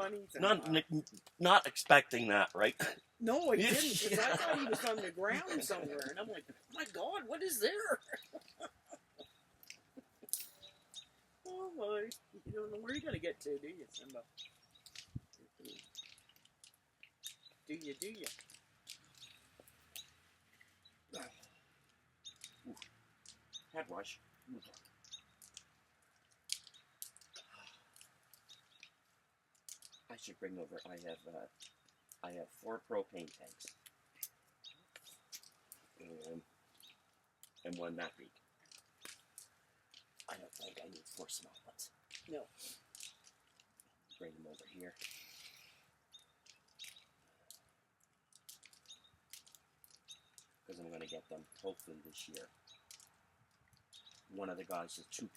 funny, Simba. Not expecting that, right? No, I didn't, because I thought he was on the ground somewhere, and I'm like, my God, what is there? Oh my, you don't know where you're gonna get to, do you, Simba? Do you? Head wash. I should bring over. I have 4 propane tanks, and 1 that big. I don't think I need 4 small ones. No. Bring them over here. Because I'm going to get them hopefully this year. One of the guys is too